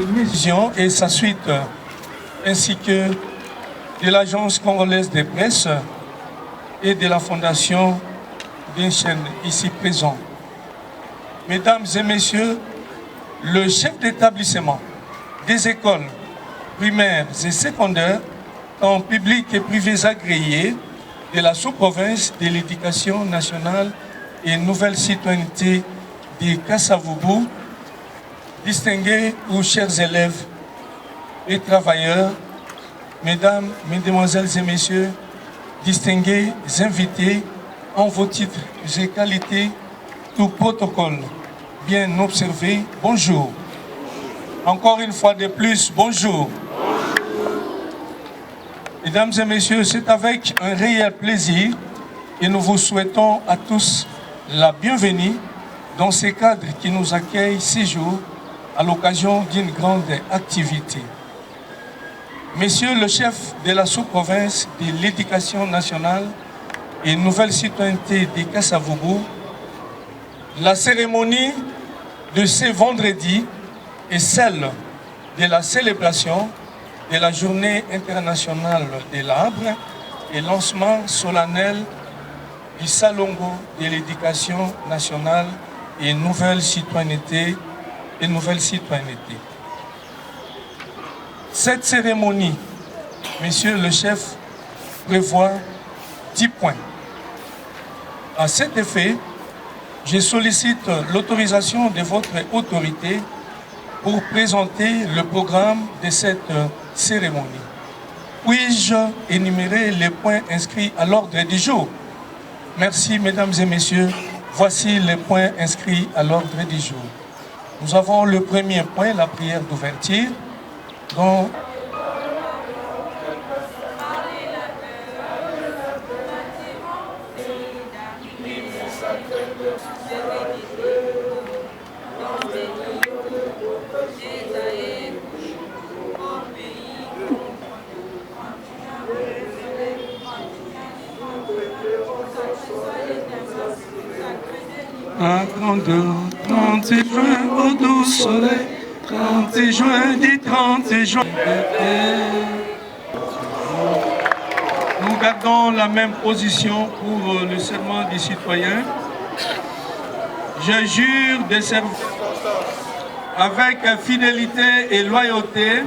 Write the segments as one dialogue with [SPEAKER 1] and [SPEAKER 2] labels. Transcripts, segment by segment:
[SPEAKER 1] Vision et sa suite, ainsi que de l'Agence congolaise des presses et de la Fondation d'une chaîne ici présent. Mesdames et messieurs, le chef d'établissement des écoles primaires et secondaires, tant publics et privés agréés de la sous-province de l'éducation nationale et nouvelle citoyenneté de Kasavubu, distingués ou chers élèves et travailleurs, mesdames, mesdemoiselles et messieurs, distingués invités en vos titres et qualités, tout protocole bien observé, bonjour. Encore une fois de plus, bonjour. Mesdames et messieurs, c'est avec un réel plaisir et nous vous souhaitons à tous la bienvenue dans ces cadres qui nous accueillent ces jours à l'occasion d'une grande activité. Messieurs le chef de la sous-province de l'éducation nationale et nouvelle citoyenneté de Kasavubu, la cérémonie de ce vendredi est celle de la célébration de la Journée internationale de l'arbre et lancement solennel du Salongo de l'éducation nationale et nouvelle citoyenneté. Cette cérémonie, monsieur le chef, prévoit 10 points. À cet effet, je sollicite l'autorisation de votre autorité pour présenter le programme de cette cérémonie. Puis-je énumérer les points inscrits à l'ordre du jour? Merci, mesdames et messieurs. Voici les points inscrits à l'ordre du jour. Nous avons le premier point, la prière d'ouverture, dont à 30 juin au doux soleil, 30 juin, dit 30 juin. Nous gardons la même position pour le serment des citoyens. Je jure de servir avec fidélité et loyauté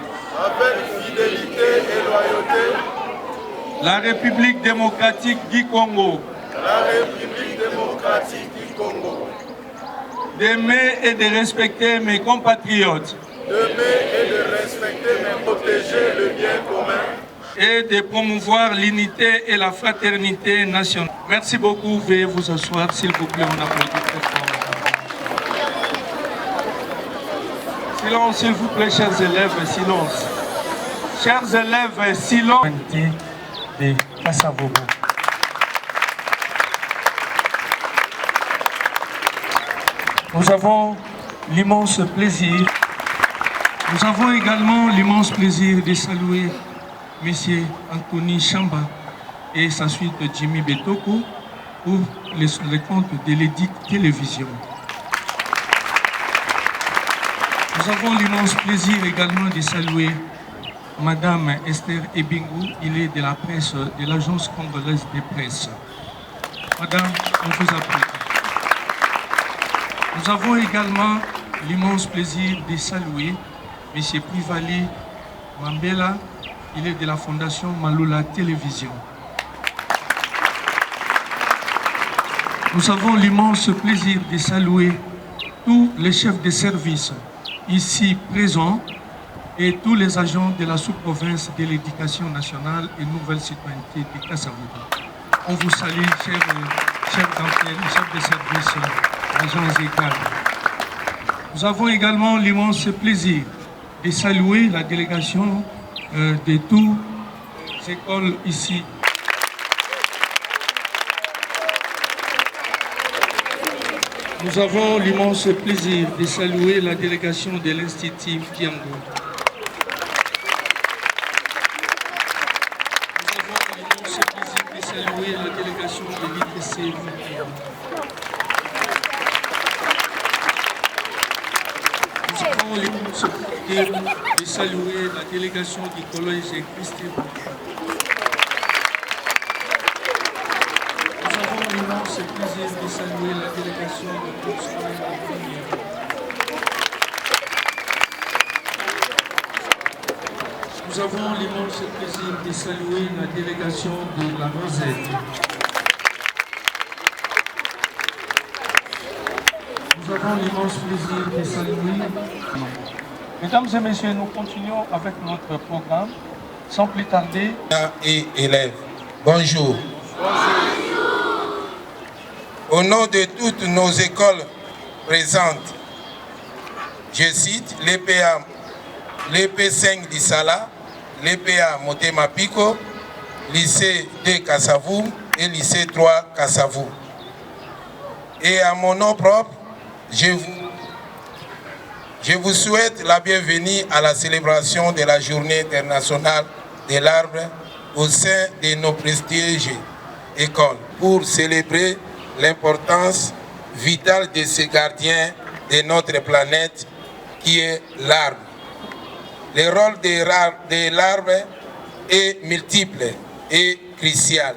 [SPEAKER 1] la République démocratique du Congo. D'aimer et de respecter mes compatriotes.
[SPEAKER 2] Protéger le bien commun.
[SPEAKER 1] Et de promouvoir l'unité et la fraternité nationale. Merci beaucoup. Veuillez vous asseoir, s'il vous plaît. On applaudit très fort. Silence, s'il vous plaît, chers élèves, silence. Chers élèves, silence. De Kasavubu. Nous avons l'immense plaisir. Nous avons également l'immense plaisir de saluer M. Anthony Chamba et sa suite Jimmy Betoko pour le compte de l'Édic Télévision. Nous avons l'immense plaisir également de saluer Madame Esther Ebingou, il est de la presse de l'Agence congolaise des presses. Madame, on vous applaudit. Nous avons également l'immense plaisir de saluer M. Privali Mambela, il est de la Fondation Malula Télévision. Nous avons l'immense plaisir de saluer tous les chefs de service ici présents et tous les agents de la sous-province de l'éducation nationale et nouvelle citoyenneté de Kasavubu. On vous salue, chers d'antenne, chefs de service, agents et cadres. Nous avons également l'immense plaisir de saluer la délégation de toutes les écoles ici. Nous avons l'immense plaisir de saluer la délégation de l'Institut Kiango. Nous avons l'immense plaisir de saluer la délégation de l'ITC. Nous avons l'immense plaisir permettez de saluer la délégation du collège Christi. Nous avons l'immense plaisir de saluer la délégation du groupe scolaire de Première. Nous avons l'immense plaisir de saluer la délégation de la Rosette. Nous avons l'immense plaisir de saluer. Mesdames et messieurs, nous continuons avec notre programme. Sans plus tarder.
[SPEAKER 3] Et élèves, bonjour. Au nom de toutes nos écoles présentes, je cite l'EPA, l'EP5 d'Issala, l'EPA Motema Pico, lycée 2 Kassavou et lycée 3 Kassavou. Et à mon nom propre, je vous souhaite la bienvenue à la célébration de la Journée internationale de l'arbre au sein de nos prestigieuses écoles pour célébrer l'importance vitale de ce gardien de notre planète qui est l'arbre. Le rôle de l'arbre est multiple et crucial.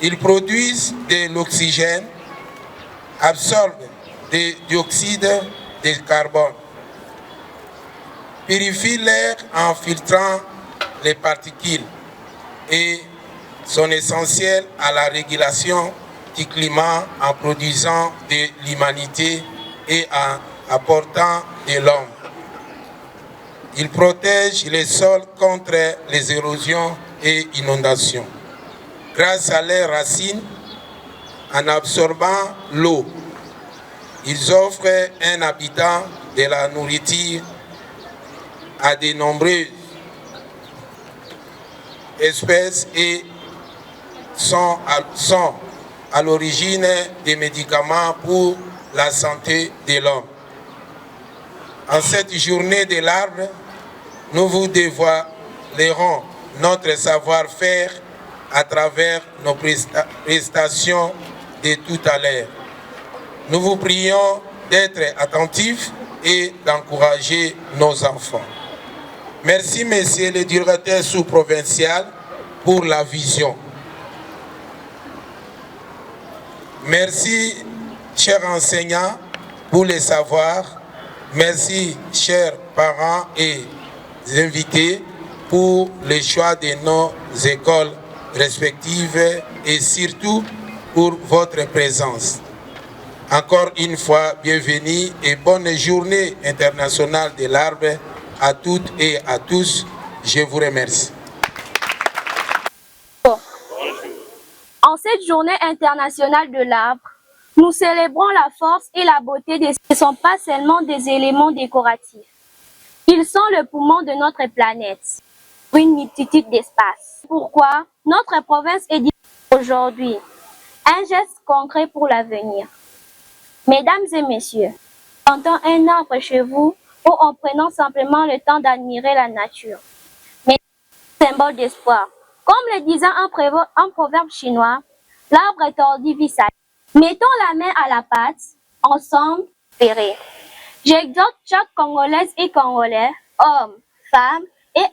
[SPEAKER 3] Ils produisent de l'oxygène, absorbent du dioxyde de carbone, purifient l'air en filtrant les particules et sont essentiels à la régulation du climat en produisant de l'humanité et en apportant de l'homme. Ils protègent les sols contre les érosions et inondations. Grâce à leurs racines, en absorbant l'eau, ils offrent un habitat, de la nourriture à de nombreuses espèces et sont à l'origine des médicaments pour la santé de l'homme. En cette journée de l'arbre, nous vous dévoilerons notre savoir-faire à travers nos prestations de tout à l'heure. Nous vous prions d'être attentifs et d'encourager nos enfants. Merci, Monsieur le directeur sous-provincial, pour la vision. Merci, chers enseignants, pour les savoirs. Merci, chers parents et invités, pour le choix de nos écoles respectives et surtout pour votre présence. Encore une fois, bienvenue et bonne journée internationale de l'arbre à toutes et à tous. Je vous remercie.
[SPEAKER 4] En cette journée internationale de l'arbre, nous célébrons la force et la beauté des arbres. Ce ne sont pas seulement des éléments décoratifs. Ils sont le poumon de notre planète, pour une multitude d'espaces. Pourquoi notre province est aujourd'hui un geste concret pour l'avenir. Mesdames et messieurs, plantant un arbre chez vous ou en prenant simplement le temps d'admirer la nature. Mais c'est un symbole d'espoir. Comme le disait un proverbe chinois, l'arbre est ordi vissage. Mettons la main à la pâte, ensemble, ferrés. J'exhorte chaque Congolaise et Congolais, hommes, femmes et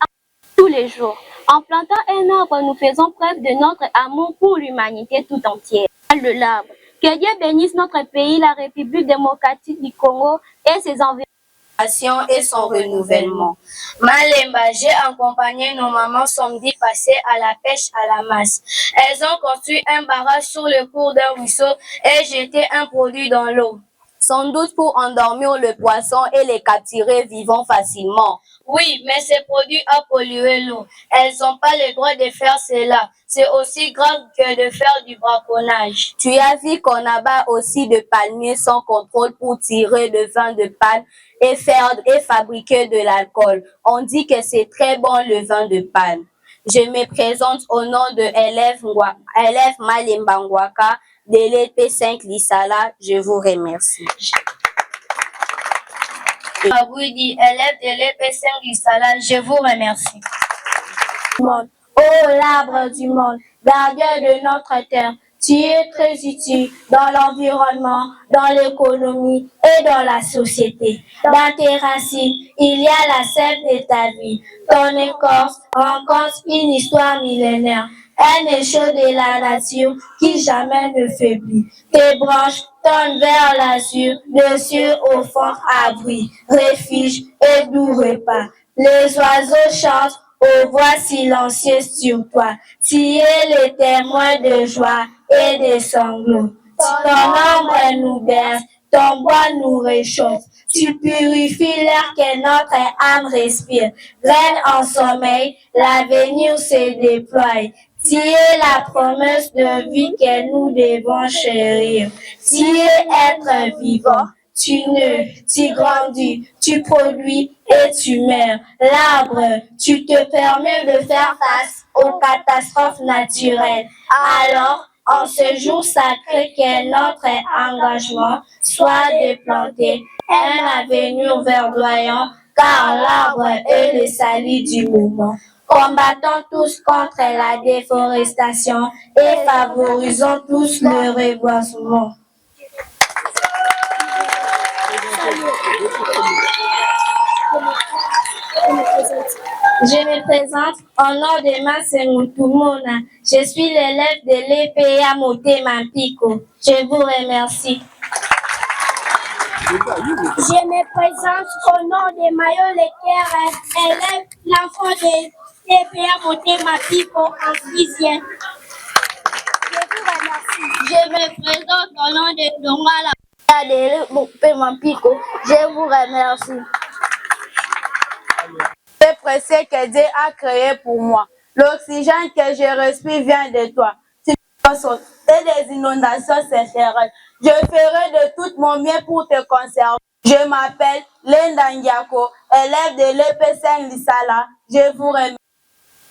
[SPEAKER 4] tous les jours. En plantant un arbre, nous faisons preuve de notre amour pour l'humanité tout entière. De l'arbre. Que Dieu bénisse notre pays, la République démocratique du Congo et ses environnements
[SPEAKER 5] et son renouvellement. Malemba, j'ai accompagné nos mamans samedi passé à la pêche à la masse. Elles ont construit un barrage sur le cours d'un ruisseau et jeté un produit dans l'eau.
[SPEAKER 6] Sans doute pour endormir le poisson et les capturer vivants facilement.
[SPEAKER 5] Oui, mais ces produits ont pollué l'eau. Elles n'ont pas le droit de faire cela. C'est aussi grave que de faire du braconnage.
[SPEAKER 6] Tu as vu qu'on abat aussi de palmiers sans contrôle pour tirer le vin de palme et fabriquer de l'alcool. On dit que c'est très bon le vin de palme. Je me présente au nom de élève Malemba Ngwaka de l'EP5 l'Issala. Je vous remercie.
[SPEAKER 5] Aboudi, élève de l'EP5 l'Issala, je vous remercie.
[SPEAKER 4] Ô l'arbre du monde, gardien de notre terre,
[SPEAKER 5] Tu es très utile dans l'environnement, dans l'économie et dans la société. Dans tes racines, il y a la sève de ta vie. Ton écorce rencontre une histoire millénaire, un écho de la nature qui jamais ne faiblit. Tes branches tendent vers l'azur, le ciel au fond abri, refuge et doux repas. Les oiseaux chantent aux voix silencieuses sur toi. Tu es le témoin de joie et de sanglots. Ton ombre nous berce, ton bois nous réchauffe. Tu purifies l'air que notre âme respire. Reine en sommeil, l'avenir se déploie. Tu es la promesse de vie que nous devons chérir. Tu es être vivant. Tu nais, tu grandis, tu produis et tu meurs. L'arbre, tu te permets de faire face aux catastrophes naturelles. Alors, en ce jour sacré que notre engagement soit de planter un avenir verdoyant, car l'arbre est le salut du mouvement. Combattons tous contre la déforestation et favorisons tous le reboisement. Je me présente au nom de Massemoutoumona. Je suis l'élève de l'EPA Motema Mpiko. Je vous remercie.
[SPEAKER 7] Je me présente au nom de Mayo Lekere, élève l'enfant de l'EPA Motema Mpiko en 6e. Je vous remercie.
[SPEAKER 5] Je me présente au nom de Dongala de Motema Mpiko. Je vous remercie.
[SPEAKER 8] C'est pressé que Dieu a créé pour moi. L'oxygène que je respire vient de toi. Si et des inondations cesseront, je ferai de tout mon mieux pour te conserver. Je m'appelle Lenda Ndiako, élève de l'EP5 Lissala. Je vous remercie.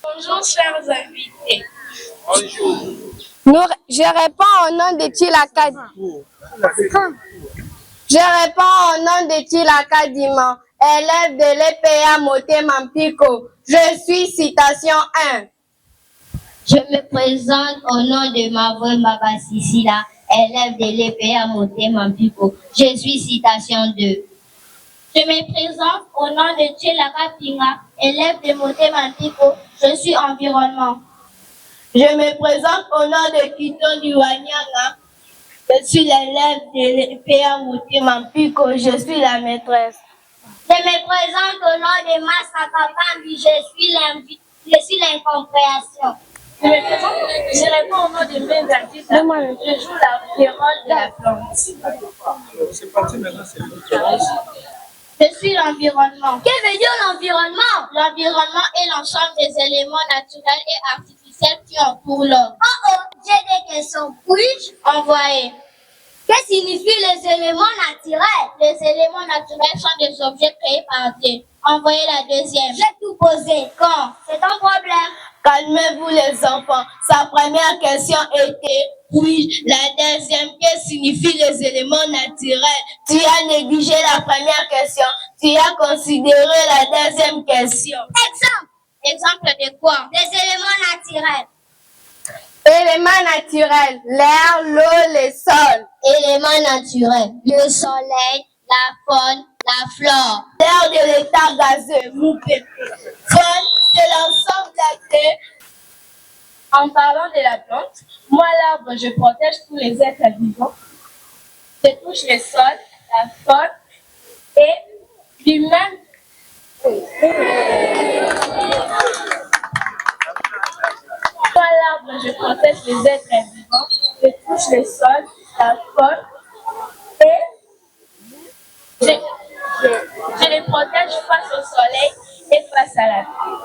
[SPEAKER 7] Bonjour chers invités.
[SPEAKER 9] Bonjour. Je réponds au nom de Tilaka. Je réponds au nom de Tilaka Diman, élève de l'EPA Motema Mpiko. Je suis citation 1.
[SPEAKER 5] Je me présente au nom de Mavoué Baba Sisila, élève de l'EPA Motema Mpiko. Je suis citation 2.
[SPEAKER 7] Je me présente au nom de Tchelaka Pinga, élève de Motema Mpiko. Je suis environnement.
[SPEAKER 8] Je me présente au nom de Kito Diwanyanga. Je suis l'élève de l'EPA Motema Mpiko. Je suis la maîtresse.
[SPEAKER 5] Je me présente au nom de Masaka Kambi. Je suis l'incompréhension.
[SPEAKER 7] Je réponds au nom de Mbenzatita. Je joue le rôle de la plante.
[SPEAKER 1] C'est parti maintenant, c'est
[SPEAKER 7] Je suis l'environnement.
[SPEAKER 5] Que veut dire l'environnement?
[SPEAKER 7] L'environnement est l'ensemble des éléments naturels et artificiels qui entourent l'homme.
[SPEAKER 5] Oh, j'ai des questions. Puis-je
[SPEAKER 7] envoyer?
[SPEAKER 5] Que signifient les éléments naturels?
[SPEAKER 7] Les éléments naturels sont des objets créés par Dieu. Envoyez la deuxième.
[SPEAKER 5] J'ai tout posé.
[SPEAKER 7] Quand?
[SPEAKER 5] C'est un problème.
[SPEAKER 8] Calmez-vous les enfants. Sa première question était oui. La deuxième, que signifient les éléments naturels? Tu as négligé la première question. Tu as considéré la deuxième question.
[SPEAKER 5] Exemple.
[SPEAKER 7] Exemple de quoi?
[SPEAKER 5] Des éléments naturels.
[SPEAKER 9] Éléments naturels, l'air, l'eau, le sol.
[SPEAKER 5] Éléments naturels. Le soleil, la faune, la flore.
[SPEAKER 8] L'air de l'état gazeux, moupé. Faune, c'est l'ensemble de la terre.
[SPEAKER 7] En parlant de la plante, moi l'arbre, je protège tous les êtres vivants. Je touche le sol, la faune et l'humain. Moi l'arbre, je protège les êtres vivants. Je touche le sol, la faune et je les protège face au soleil et face à la pluie.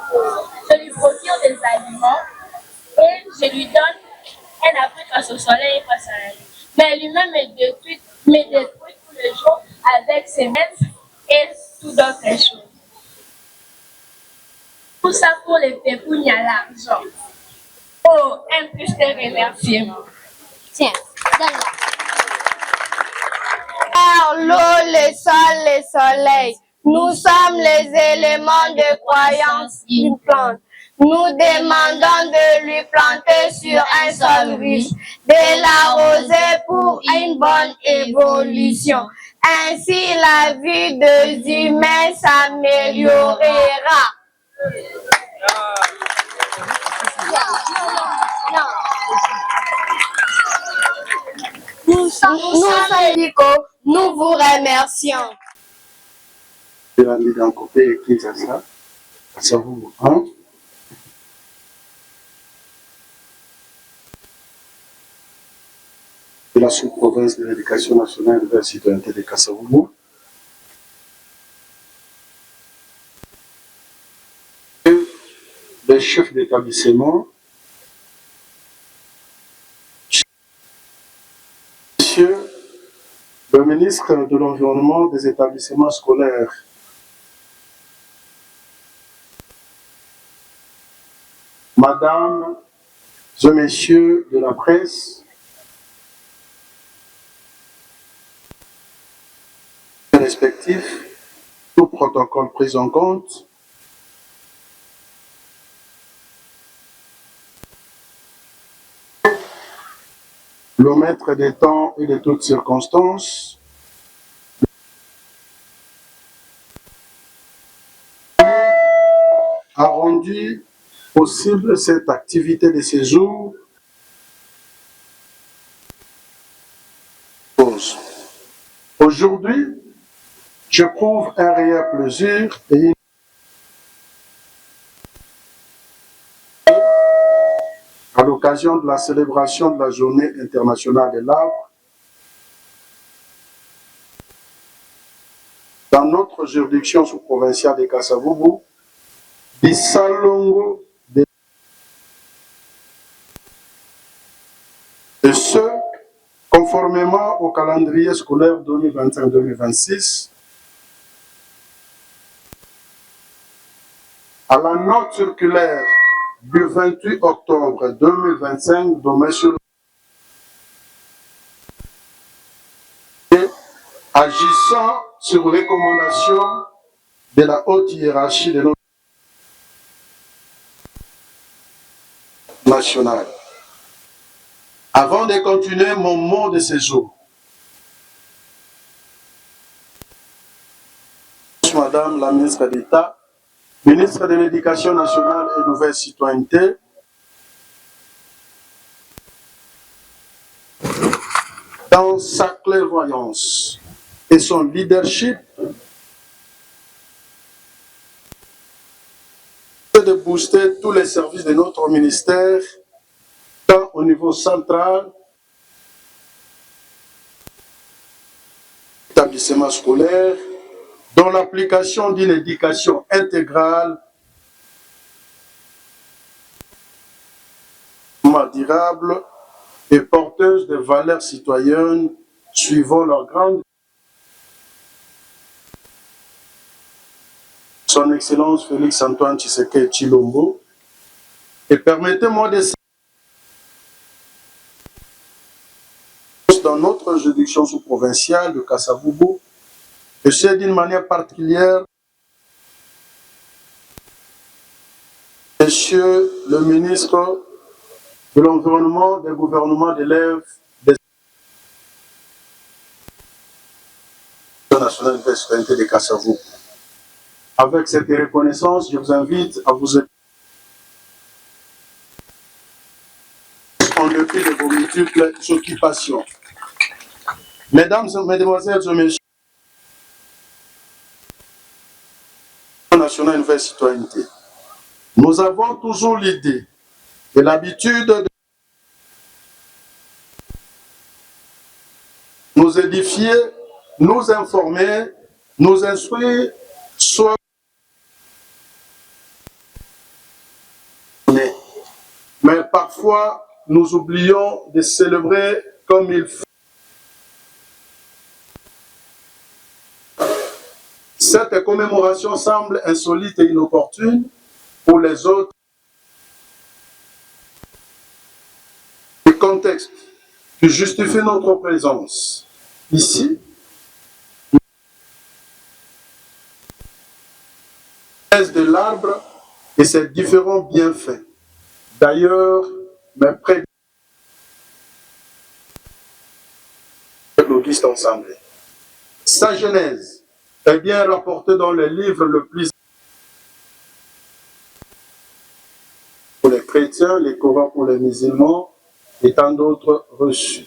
[SPEAKER 7] Je lui procure des aliments et je lui donne un abri face au soleil et face à la nuit. Mais lui-même me détruit tous les jours avec ses mains et tout d'autres choses. Tout ça pour les pépouilles à l'argent. Oh, un plus de remerciements.
[SPEAKER 5] Tiens, donne-la.
[SPEAKER 9] L'air, l'eau, le sol, le soleil. Nous sommes les éléments de croyance d'une plante. Nous demandons de lui planter sur un sol riche, de l'arroser pour une bonne évolution. Ainsi, la vie des humains s'améliorera. Nous vous remercions.
[SPEAKER 10] De la sous-province de l'éducation nationale de la citoyenneté de Kasavubu. Les chefs d'établissement, Monsieur le ministre de l'Environnement, des établissements scolaires, Madame et Messieurs de la presse, respectifs, tout protocole pris en compte, le maître des temps et de toutes circonstances, a rendu possible cette activité de séjour. Aujourd'hui, j'éprouve un réel plaisir et à l'occasion de la célébration de la Journée internationale de l'arbre, dans notre juridiction sous-provinciale de Kasavubu, Bissalongo de ce, conformément au calendrier scolaire 2025-2026, à la note circulaire du 28 octobre 2025 de M. Agissant sur recommandation de la haute hiérarchie de notre nationale. Avant de continuer mon mot de séjour, Madame la ministre d'État, ministre de l'Éducation nationale et nouvelle citoyenneté, dans sa clairvoyance et son leadership, de booster tous les services de notre ministère, tant au niveau central, établissement scolaire, dans l'application d'une éducation intégrale, durable et porteuse de valeurs citoyennes suivant leur grande. Son Excellence Félix Antoine Tshisekedi Tshilombo, et permettez-moi de dans notre juridiction sous-provinciale de Kasavubu, et c'est d'une manière particulière, Monsieur le ministre de l'Environnement, des gouvernements d'élèves des nationales de citoyenneté de Kasavubu. Avec cette reconnaissance, je vous invite à vous en dépit de vos multiples occupations. Mesdames, Mesdemoiselles et Messieurs, nationale nouvelle citoyenneté, nous avons toujours l'idée et l'habitude de nous édifier, nous informer, nous instruire, soit mais parfois nous oublions de célébrer comme il faut. Cette commémoration semble insolite et inopportune pour les autres. Le contexte qui justifie notre présence ici de l'arbre et ses différents bienfaits. D'ailleurs, mes prédictions l'Auguste ensemble. Sa genèse est bien rapportée dans le livre le plus pour les chrétiens, les Corans pour les musulmans et tant d'autres reçus.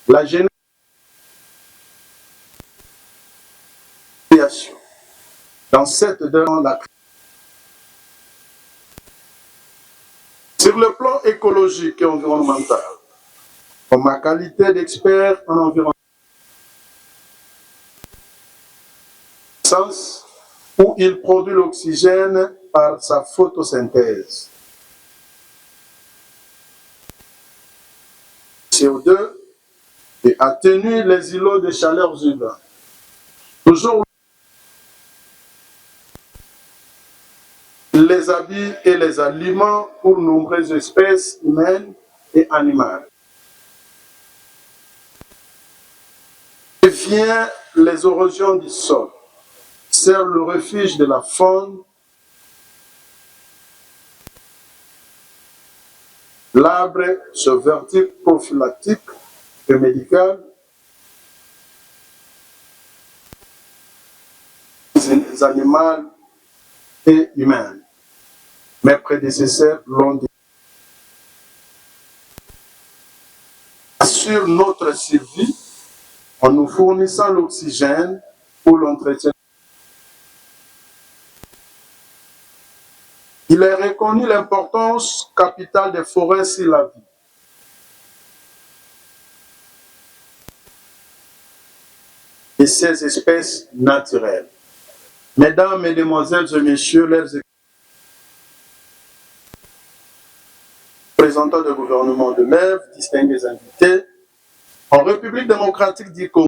[SPEAKER 10] La genèse dans cette dans la sur le plan écologique et environnemental, en ma qualité d'expert en environnement, où il produit l'oxygène par sa photosynthèse. CO2 et atténue les îlots de chaleur urbains. Toujours les habits et les aliments pour nombreuses espèces humaines et animales. Vient les érosions du sol, sert le refuge de la faune. L'arbre se vertique prophylactique et médical. Les animaux et humains. Mes prédécesseurs l'ont dit. Assure notre survie en nous fournissant l'oxygène pour l'entretien. Il est reconnu l'importance capitale des forêts sur la vie. Et ces espèces naturelles. Mesdames, Mesdemoiselles et Messieurs, les représentants du gouvernement de l'EV, distingués invités, en République démocratique du Congo,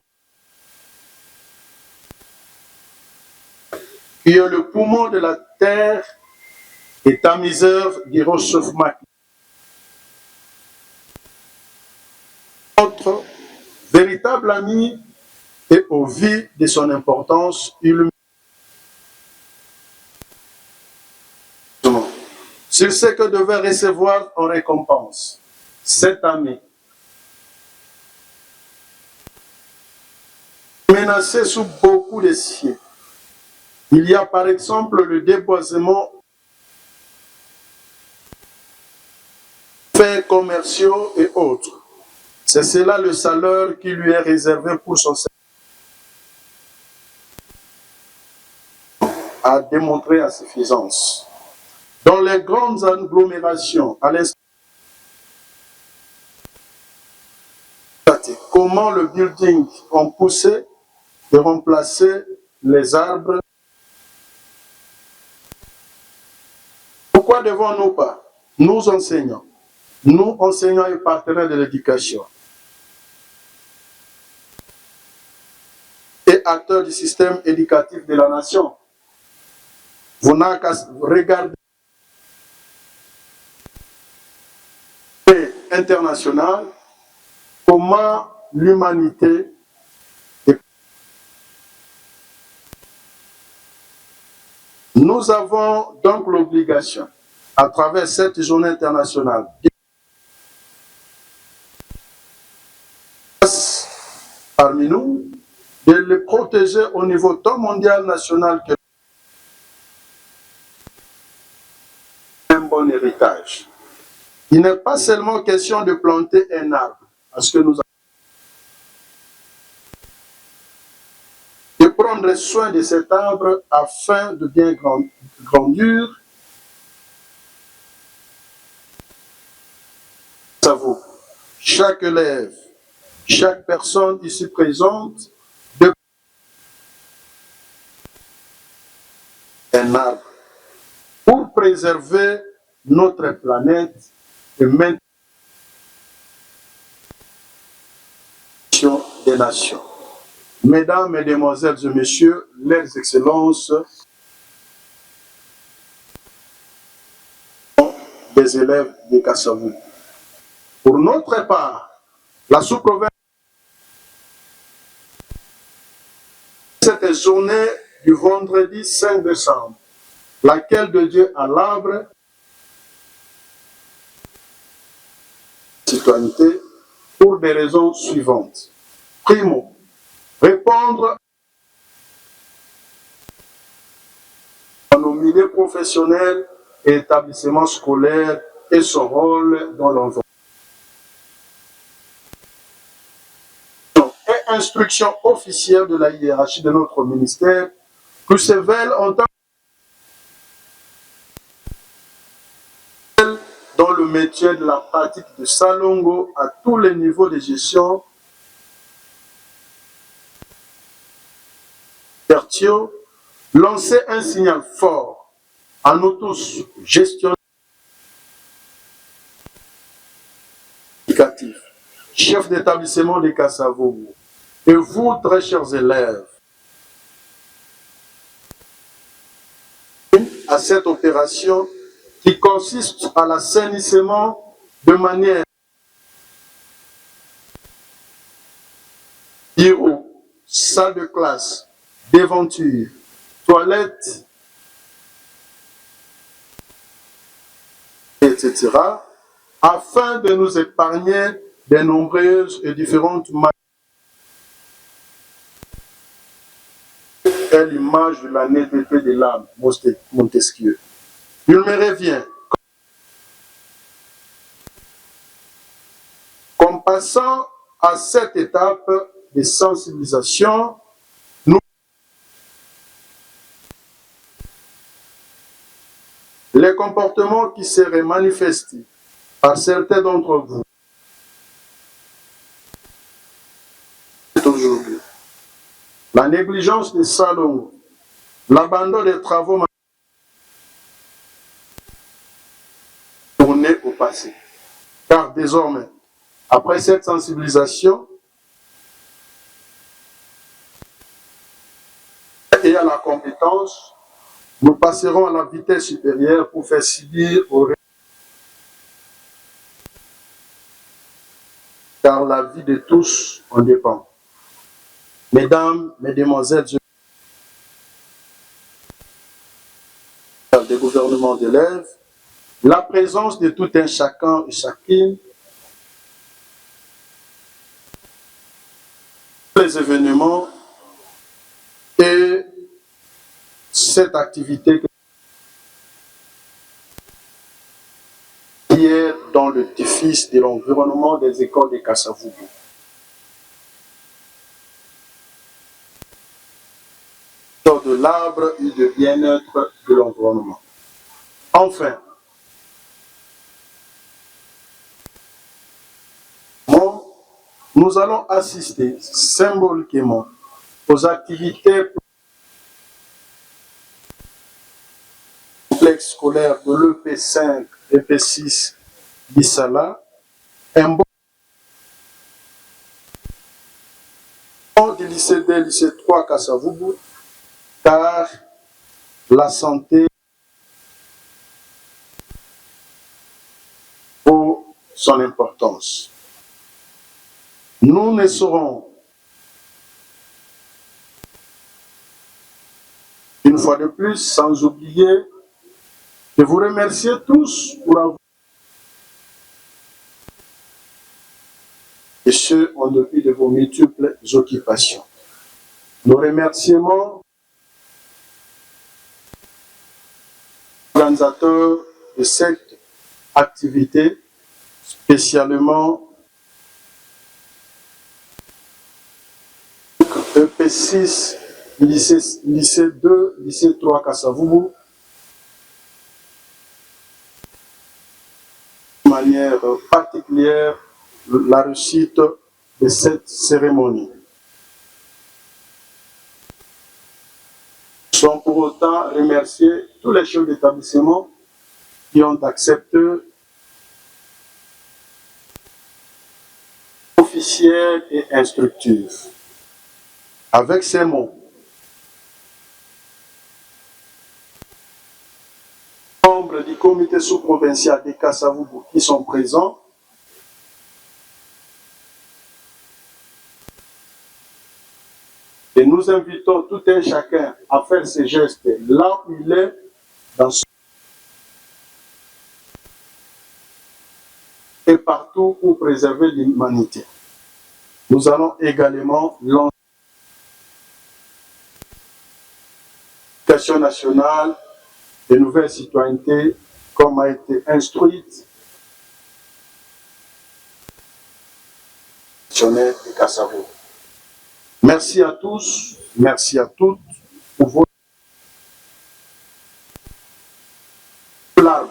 [SPEAKER 10] qui est le poumon de la terre et tamiseur du réchauffement. Notre véritable ami et au vu de son importance, il sur ce que devait recevoir en récompense cette année. Menacé sous beaucoup de signes. Il y a par exemple le déboisement, faits commerciaux et autres. C'est cela le salaire qui lui est réservé pour son service. À démontrer à suffisance. Dans les grandes agglomérations, à l'instant, comment le building ont poussé et remplacé les arbres. Pourquoi devons-nous pas, nous enseignants et partenaires de l'éducation, et acteurs du système éducatif de la nation, vous n'avez qu'à regarder international, comment l'humanité est. Nous avons donc l'obligation, à travers cette journée internationale, parmi nous, de les protéger au niveau tant mondial, national que un bon héritage. Il n'est pas seulement question de planter un arbre, parce que nous avons de prendre soin de cet arbre afin de bien grandir. À vous, chaque élève, chaque personne ici présente, de un arbre pour préserver notre planète et maintenir des nations. Mesdames, Mesdemoiselles et Messieurs, leurs excellences, des élèves de Kassavou. Pour notre part, la sous-province, cette journée du vendredi 5 décembre laquelle de Dieu à l'arbre, citoyenneté, pour des raisons suivantes. Primo, répondre à nos milieux professionnels et établissements scolaires et son rôle dans l'environnement. Et instruction officielle de la hiérarchie de notre ministère, que se veulent en tant que dans le métier de la pratique de Salongo à tous les niveaux de gestion, lancer un signal fort à nous tous, gestionnaires, chefs d'établissement de Kassavogo, et vous, très chers élèves, à cette opération qui consiste à l'assainissement de manière bureau, salle de classe, devanture, toilettes, etc., afin de nous épargner des nombreuses et différentes maladies. C'est l'image de la netteté de l'âme, Montesquieu. Il me revient, qu'en passant à cette étape de sensibilisation, les comportements qui seraient manifestés par certains d'entre vous aujourd'hui, la négligence des salons, l'abandon des travaux tournés au passé. Car désormais, après cette sensibilisation et à la compétence, nous passerons à la vitesse supérieure pour faire subir aux réalités. Car la vie de tous en dépend. Mesdames, Mesdemoiselles, des gouvernements d'élèves, la présence de tout un chacun et chacune, les événements et cette activité qui est dans le défi de l'environnement des écoles de Kassavogo. De l'arbre et de bien-être de l'environnement. Enfin, nous allons assister symboliquement aux activités complexes scolaires de l'EP5 et EP6 d'Issala, un bon du lycée 2, lycée 3 Kassavogo, car la santé pour son importance. Nous ne serons, une fois de plus, sans oublier de vous remercier tous pour avoir et ce, en dépit de vos multiples occupations. Nos remerciements organisateurs de cette activité, spécialement EP6, lycée 2, lycée 3 Kassavogo, de manière particulière la réussite de cette cérémonie. Sans pour autant remercier tous les chefs d'établissement qui ont accepté officiels et instructifs. Avec ces mots, membres du comité sous-provincial de Kassavogo qui sont présents, et nous invitons tout un chacun à faire ces gestes là où il est, et partout pour préserver l'humanité. Nous allons également lancer l'éducation nationale des nouvelles citoyennetés comme a été instruite de Kassavo. Merci à tous, merci à toutes pour votre larme.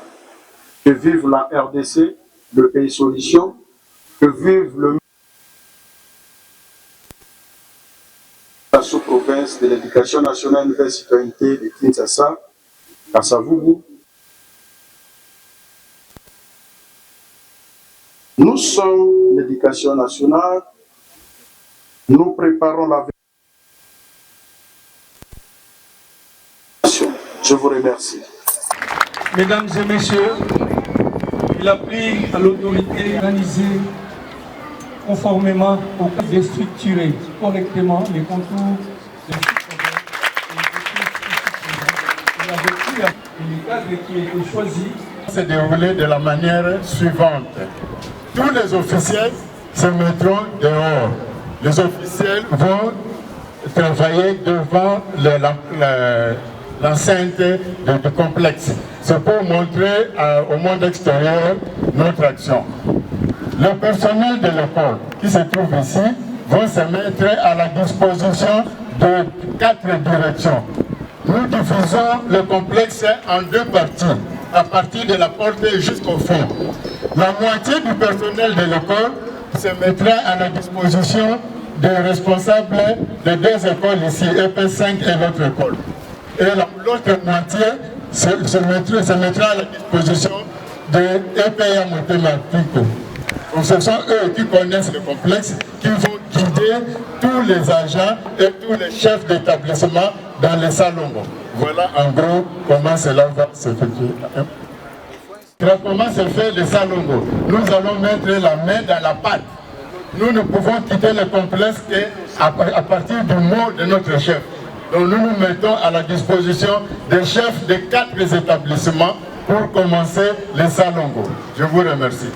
[SPEAKER 10] Que vive la RDC, le pays solution, que vive la sous-province de l'éducation nationale et nouvelle citoyenneté de Kinshasa, Kasavubu. Nous sommes l'éducation nationale, nous préparons la vie. Je vous remercie.
[SPEAKER 1] Mesdames et messieurs, il a pris à l'autorité d'organiser conformément au cadre de structurer correctement les contours de il a vécu le cadre qui a été choisi.
[SPEAKER 11] Se dérouler de la manière suivante. Tous les officiels se mettront dehors. Les officiels vont travailler devant l'enceinte du complexe. C'est pour montrer au monde extérieur notre action. Le personnel de l'école qui se trouve ici vont se mettre à la disposition de 4 directions. Nous divisons le complexe en 2 parties, à partir de la porte jusqu'au fond. La moitié du personnel de l'école se mettra à la disposition des responsables des 2 écoles ici, EP5 et l'autre école. Et l'autre moitié se mettra à la disposition de EPA Mathématiques. Donc ce sont eux qui connaissent le complexe, qui vont guider tous les agents et tous les chefs d'établissement dans les salons. Voilà en gros comment cela va s'effectuer. Comment se fait le salongo? Nous allons mettre la main dans la pâte. Nous ne pouvons quitter le complexe qu'à partir du mot de notre chef. Donc nous nous mettons à la disposition des chefs des 4 établissements pour commencer le salongo. Je vous remercie.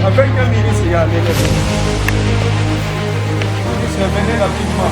[SPEAKER 1] Avec un ministre, il y a les venez rapidement.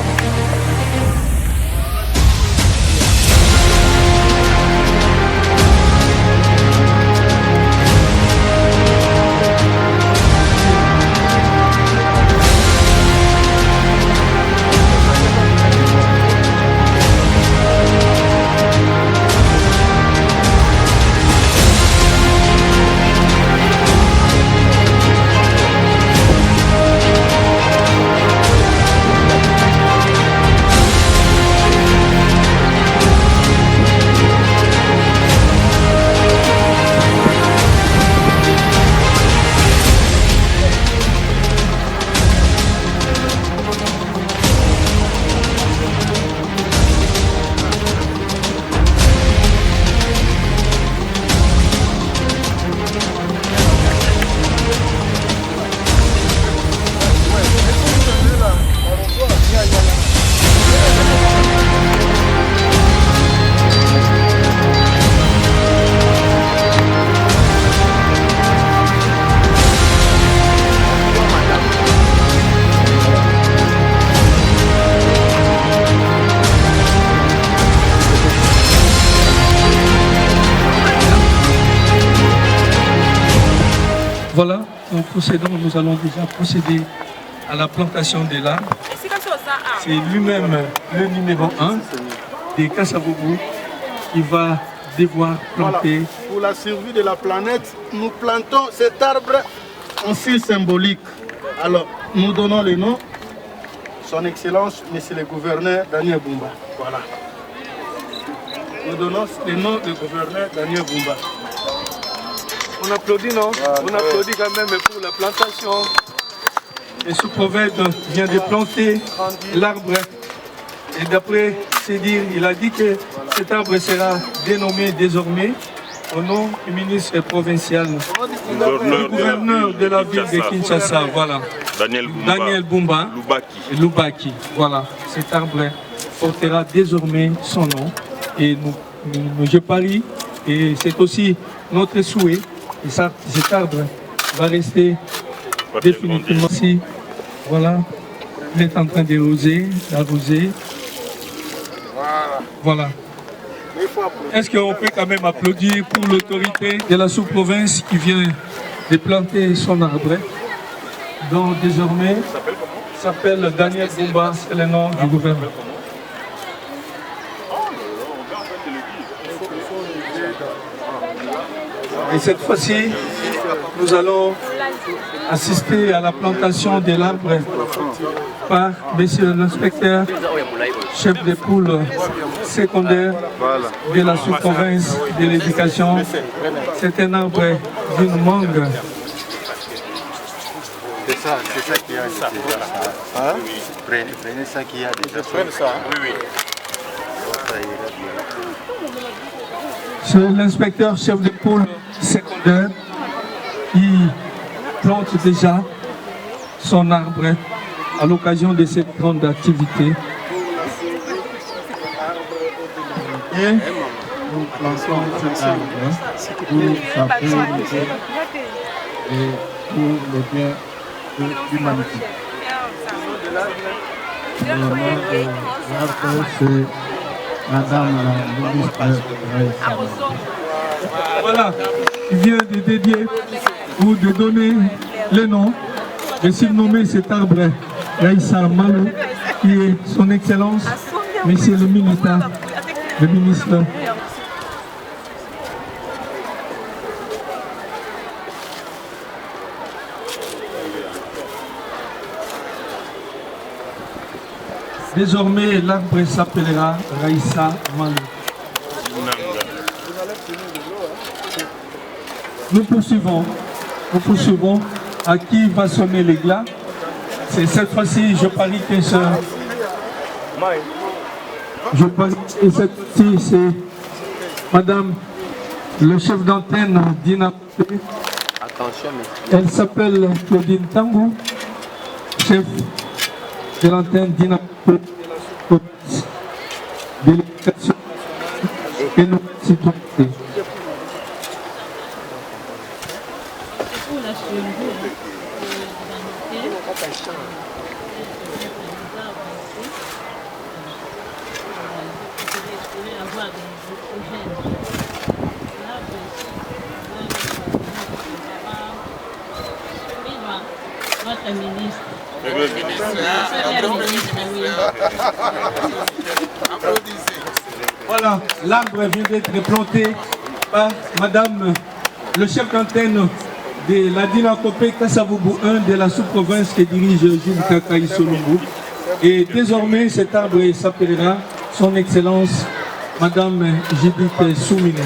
[SPEAKER 1] Voilà, en procédant, nous allons déjà procéder à la plantation de l'arbre. C'est lui-même le numéro 1 des Kassavoubou qui va devoir planter.
[SPEAKER 10] Voilà. Pour la survie de la planète, nous plantons cet arbre en signe symbolique. Alors, nous donnons le nom, Son Excellence, Monsieur le Gouverneur Daniel Bumba. Voilà. Nous donnons le nom du gouverneur Daniel Bumba.
[SPEAKER 1] On applaudit, non? On applaudit quand même pour la plantation. Le sous-prophète vient de planter l'arbre. Et d'après ses dires, il a dit que cet arbre sera dénommé désormais au nom du ministre provincial, du gouverneur de la ville de Kinshasa, voilà, Daniel Bumba Lubaki. Voilà, cet arbre portera désormais son nom. Et je parie, et c'est aussi notre souhait, et cet arbre va rester définitivement ici. Voilà, il est en train d'arroser. Voilà. Est-ce qu'on peut quand même applaudir pour l'autorité de la sous-province qui vient de planter son arbre, dont désormais s'appelle Daniel Bumba, c'est le nom du gouvernement. Et cette fois-ci, nous allons assister à la plantation de l'arbre par monsieur l'inspecteur, chef de poule secondaire de la sous-province de l'éducation. C'est un arbre d'une mangue.
[SPEAKER 12] C'est ça qui a déjà. Hein? Prenez ça qui a déjà. Prenez ça. Oui.
[SPEAKER 1] C'est l'inspecteur chef de poule secondaire qui plante déjà son arbre à l'occasion de cette grande activité. Et
[SPEAKER 11] nous plantons cet arbre pour sa pérennité et pour le bien de l'humanité. L'arbre, c'est Madame la ministre Raïssa.
[SPEAKER 1] Voilà, il vient de dédier ou de donner le nom, de surnommer cet arbre Raïssa Malou, qui est son Excellence, Monsieur le ministre. Désormais, l'arbre s'appellera Raïssa Malou. Nous poursuivons à qui va sonner les glas. C'est cette fois-ci, je parie que c'est Madame le chef d'antenne d'INAP. Elle s'appelle Claudine Tambou, chef de l'antenne d'INAP de l'éducation et nos citoyenneté. Voilà, l'arbre vient d'être planté par Madame le chef d'antenne de la Dinakopé Kassavoubou 1 de la sous-province que dirige Jules Kakaï Solombo. Et désormais, cet arbre s'appellera Son Excellence Madame Judith Souminois.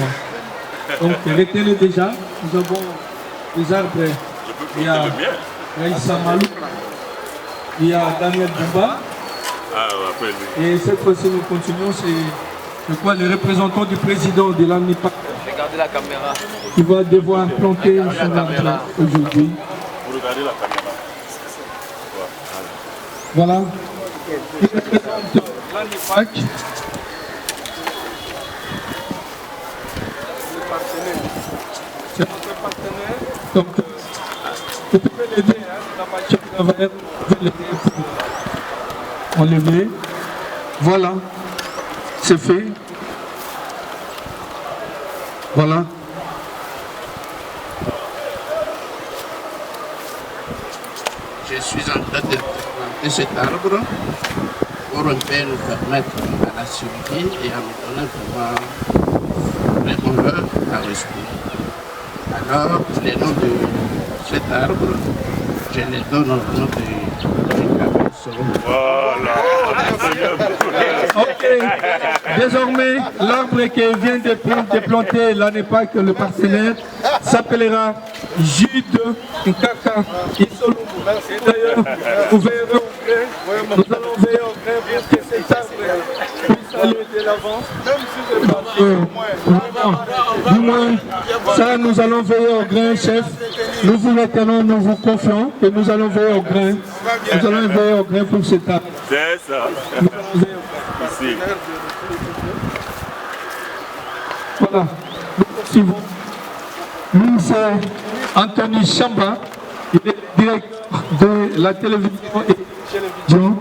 [SPEAKER 1] Donc, retenez déjà, nous avons des arbres. Il y a Raïssa Malou, il y a Daniel Bumba. Et cette fois-ci, nous continuons. C'est quoi le représentant du président de l'ANIPAC qui va devoir planter son arbre aujourd'hui. Voilà. Il représente l'ANIPAC. C'est notre partenaire. Donc, vous pouvez l'aider, la matière travailleur, vous pouvez l'aider pour enlever. Voilà, c'est fait. Voilà.
[SPEAKER 13] Je suis en train de planter cet arbre pour un peu nous permettre à la survie et à me donner vraiment les bonheurs à respirer. Alors, le nom de cet arbre, je le donne au nom de
[SPEAKER 2] Voilà.
[SPEAKER 1] Ok. Désormais, l'arbre qui vient de planter l'ANEPAC, le partenaire, s'appellera Jude Nkaka Isolou. D'ailleurs, nous allons veiller au grain pour que cet arbre puisse aller de l'avant. Du moins, ça, nous allons veiller au grain, chef. Nous vous retenons, nous vous confions que nous allons veiller au grain. Nous allons veiller au grain pour cette table.
[SPEAKER 2] C'est ça. Ici.
[SPEAKER 1] Voilà, nous poursuivons. Lui, c'est Anthony Chamba, il est directeur de la télévision et télévision.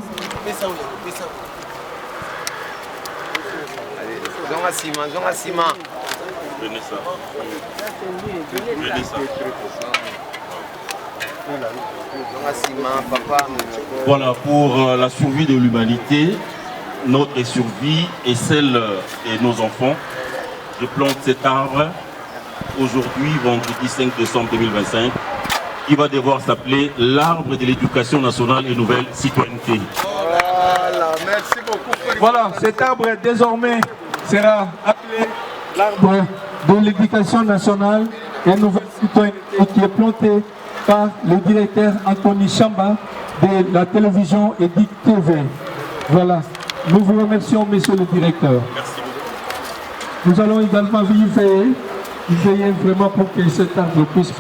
[SPEAKER 14] Voilà, pour la survie de l'humanité, notre survie et celle de nos enfants, je plante cet arbre aujourd'hui, vendredi 5 décembre 2025, qui va devoir s'appeler l'arbre de l'éducation nationale et nouvelle citoyenneté.
[SPEAKER 10] Voilà, merci beaucoup.
[SPEAKER 1] Voilà, cet arbre désormais sera appelé l'arbre de l'éducation nationale et nouvelle citoyenneté qui est planté par le directeur Anthony Chamba de la télévision et DIC TV. Voilà, nous vous remercions, monsieur le directeur.
[SPEAKER 14] Merci beaucoup.
[SPEAKER 1] Nous allons également veiller vraiment pour que cet arbre puisse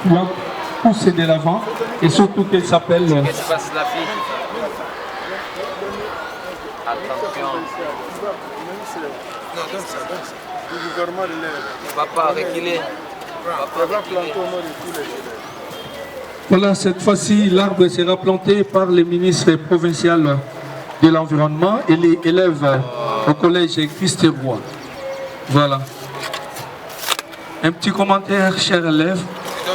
[SPEAKER 1] pousser de l'avant et surtout qu'il s'appelle...
[SPEAKER 15] Qu'est-ce qui se passe, la fille? Attention.
[SPEAKER 10] Non, donne ça. Le gouvernement de l'air.
[SPEAKER 15] Papa, reculez.
[SPEAKER 1] Voilà, cette fois-ci, l'arbre sera planté par le ministre provincial de l'Environnement et les élèves au collège Christ Roy. Voilà. Un petit commentaire, chers élèves.
[SPEAKER 16] Je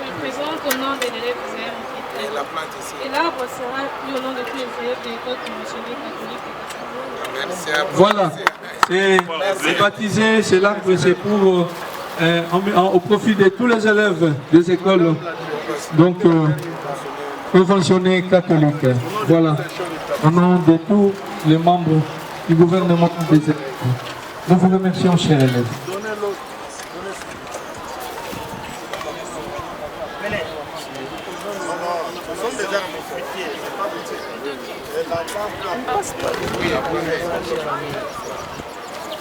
[SPEAKER 16] me présente au nom de l'élève Zéhem et l'arbre sera pris au nom de tous les élèves de l'école conventionnelle catholique de Kassavou.
[SPEAKER 1] Voilà, c'est baptisé, c'est l'arbre, c'est pour au profit de tous les élèves des écoles donc conventionnées catholiques. Voilà, au nom de tous les membres du gouvernement des élèves. Nous vous remercions, chers élèves.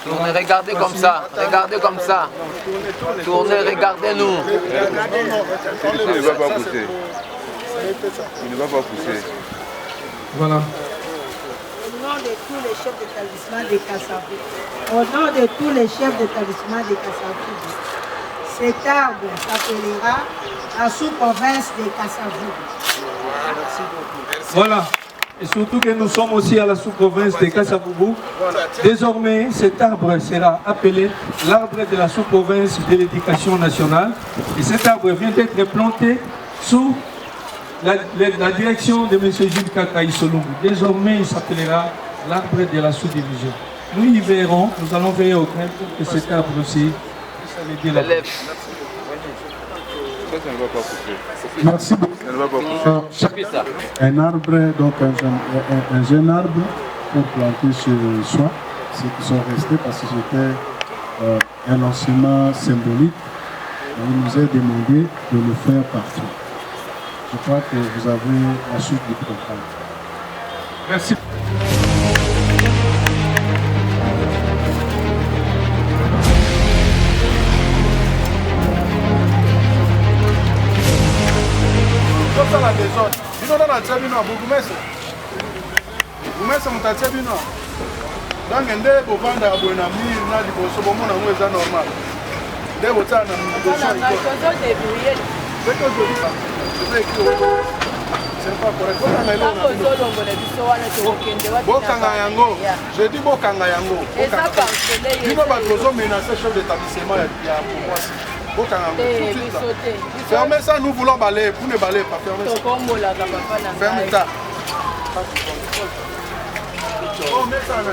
[SPEAKER 15] Tournez, regardez comme ça, Tournez, regardez-nous.
[SPEAKER 2] Il ne va pas pousser. Il ne va pas pousser.
[SPEAKER 1] Voilà.
[SPEAKER 17] Au nom de tous les chefs d'établissement de Kassavou, au nom de tous les chefs d'établissement de Kassavou, cet arbre s'appellera la sous-province de Kassavou.
[SPEAKER 1] Voilà. Et surtout que nous sommes aussi à la sous-province de Kassavoubou. Désormais, cet arbre sera appelé l'arbre de la sous-province de l'éducation nationale. Et cet arbre vient d'être planté sous la direction de M. Jules Kakaï Solombo. Désormais, il s'appellera l'arbre de la sous-division. Nous y verrons, nous allons veiller au grain pour que cet arbre aussi puisse aider la
[SPEAKER 2] Ça ne va pas pousser.
[SPEAKER 10] Merci beaucoup.
[SPEAKER 2] Ça ne va pas pousser.
[SPEAKER 10] Un arbre, donc un jeune arbre pour planter chez soi, ceux qui sont restés parce que c'était un lancement symbolique. Il nous est demandé de le faire partout. Je crois que vous avez la suite du programme.
[SPEAKER 1] Merci.
[SPEAKER 10] La désordre. Bino dans la table, vous mettez mon table. Donc, vous vendez à Bonami, vous avez normal. Vous c'est pas correct. Bokanga yango. Je dis bokanga yango. Bino bato menacer chef d'établissement pour moi. Fermez ça, nous voulons balayer. Vous ne balayez pas, fermez ça. Fermez ça. Oh, mets ça là.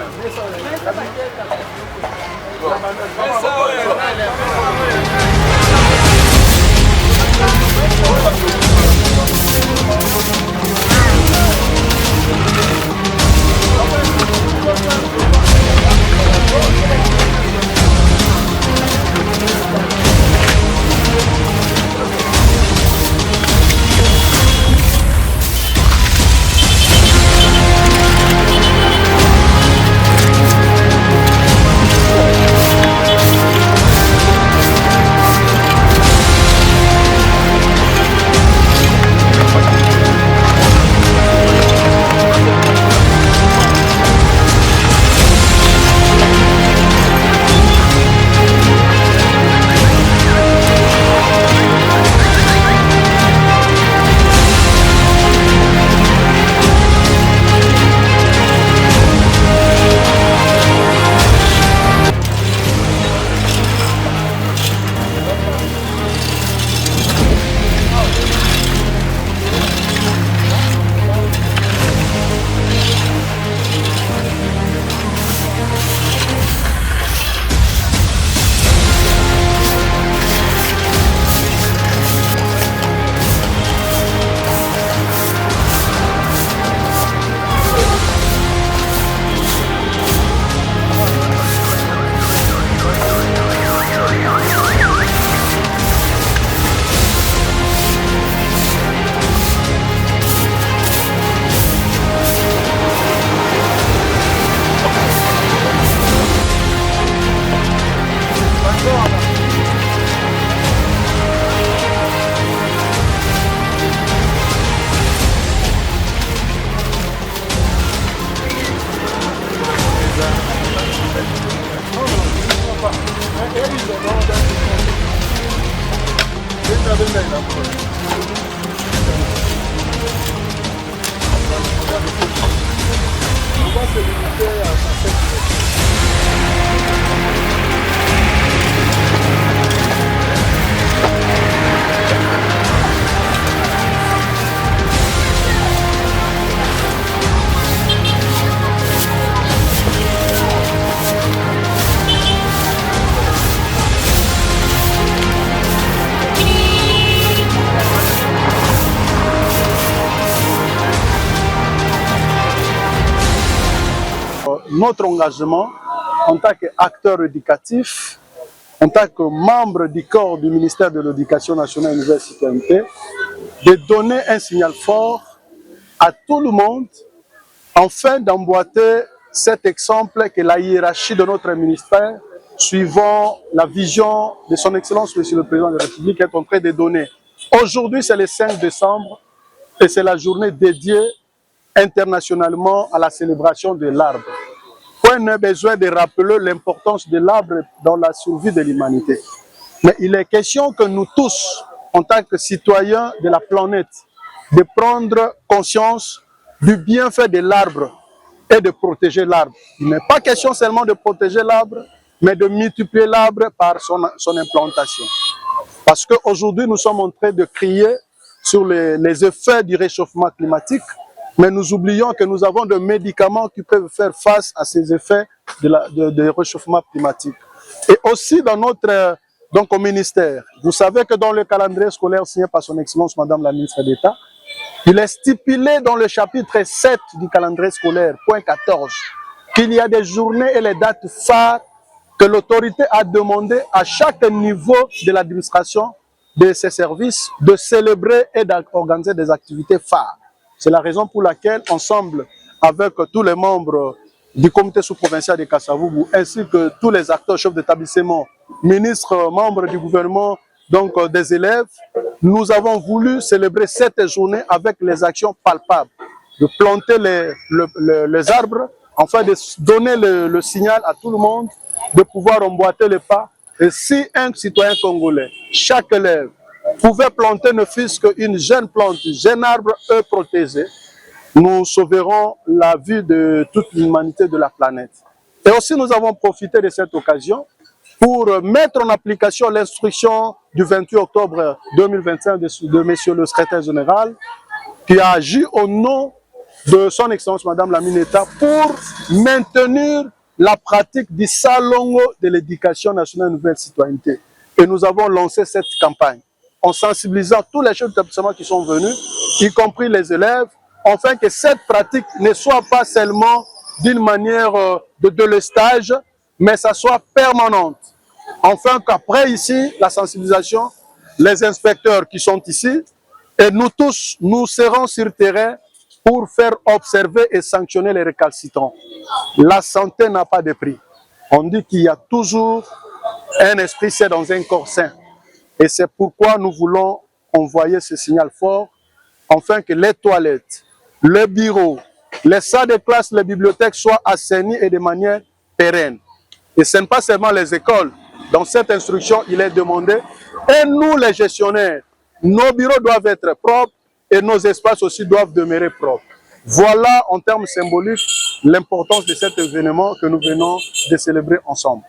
[SPEAKER 10] notre engagement en tant qu'acteur éducatif, en tant que membre du corps du ministère de l'Éducation nationale et de la citoyenneté, de donner un signal fort à tout le monde, afin d'emboîter cet exemple que la hiérarchie de notre ministère, suivant la vision de son Excellence, Monsieur le Président de la République, est en train de donner. Aujourd'hui, c'est le 5 décembre et c'est la journée dédiée internationalement à la célébration de l'arbre. Point n'est besoin de rappeler l'importance de l'arbre dans la survie de l'humanité. Mais il est question que nous tous, en tant que citoyens de la planète, de prendre conscience du bienfait de l'arbre et de protéger l'arbre. Il n'est pas question seulement de protéger l'arbre, mais de multiplier l'arbre par son implantation. Parce qu'aujourd'hui, nous sommes en train de crier sur les effets du réchauffement climatique, mais nous oublions que nous avons des médicaments qui peuvent faire face à ces effets de réchauffement climatique. Et aussi dans notre au ministère, vous savez que dans le calendrier scolaire signé par son Excellence Madame la Ministre d'État, il est stipulé dans le chapitre 7 du calendrier scolaire, point 14, qu'il y a des journées et les dates phares que l'autorité a demandé à chaque niveau de l'administration de ces services de célébrer et d'organiser des activités phares. C'est la raison pour laquelle, ensemble avec tous les membres du comité sous-provincial de Kasavubu, ainsi que tous les acteurs, chefs d'établissement, ministres, membres du gouvernement, donc des élèves, nous avons voulu célébrer cette journée avec les actions palpables, de planter les arbres, afin de donner le signal à tout le monde, de pouvoir emboîter les pas. Et si un citoyen congolais, chaque élève, pouvait planter ne fût-ce qu'une jeune plante, un jeune arbre protégé, nous sauverons la vie de toute l'humanité de la planète. Et aussi nous avons profité de cette occasion pour mettre en application l'instruction du 28 octobre 2025 de Monsieur le secrétaire général, qui a agi au nom de son Excellence Madame la Ministre pour maintenir la pratique du salon de l'éducation nationale et de nouvelle citoyenneté. Et nous avons lancé cette campagne en sensibilisant tous les chefs d'établissement qui sont venus, y compris les élèves, afin que cette pratique ne soit pas seulement d'une manière de délestage, mais ça soit permanente. Enfin qu'après ici, la sensibilisation, les inspecteurs qui sont ici, et nous tous, nous serons sur terrain pour faire observer et sanctionner les récalcitrants. La santé n'a pas de prix. On dit qu'il y a toujours un esprit sain dans un corps sain. Et c'est pourquoi nous voulons envoyer ce signal fort, afin que les toilettes, les bureaux, les salles de classe, les bibliothèques soient assainies et de manière pérenne. Et ce n'est pas seulement les écoles. Dans cette instruction, il est demandé, et nous les gestionnaires, nos bureaux doivent être propres et nos espaces aussi doivent demeurer propres. Voilà en termes symboliques l'importance de cet événement que nous venons de célébrer ensemble.